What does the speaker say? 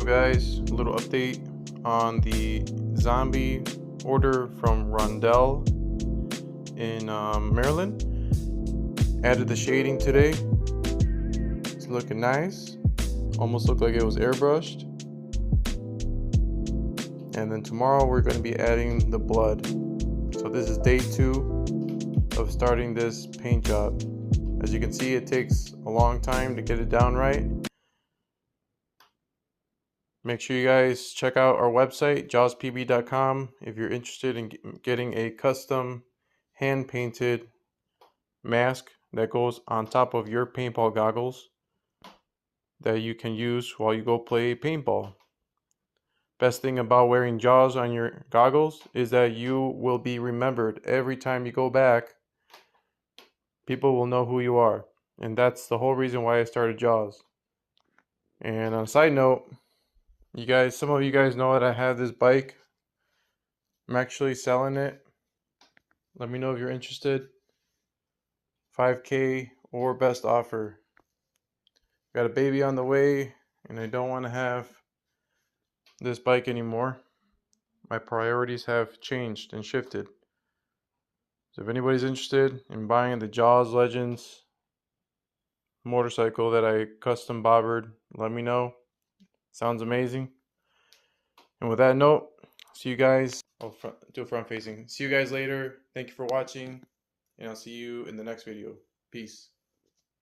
guys? A little update on the Zombie Order from Rondell in Maryland. Added the shading today. It's looking nice. Almost looked like it was airbrushed. And then tomorrow we're going to be adding the blood. So this is day 2 of starting this paint job. As you can see, it takes a long time to get it down right. Make sure you guys check out our website, jawspb.com, if you're interested in getting a custom hand-painted mask that goes on top of your paintball goggles that you can use while you go play paintball. Best thing about wearing Jaws on your goggles is that you will be remembered every time you go back. People will know who you are, and that's the whole reason why I started Jaws. And on a side note, some of you guys know that I have this bike. I'm actually selling it. Let me know if you're interested. 5K or best offer. Got a baby on the way, and I don't want to have this bike anymore. My priorities have changed and shifted. So if anybody's interested in buying the Jaws Legends motorcycle that I custom bobbered, let me know. Sounds amazing. And with that note, see you guys. Front facing. See you guys later. Thank you for watching, and I'll see you in the next video. Peace.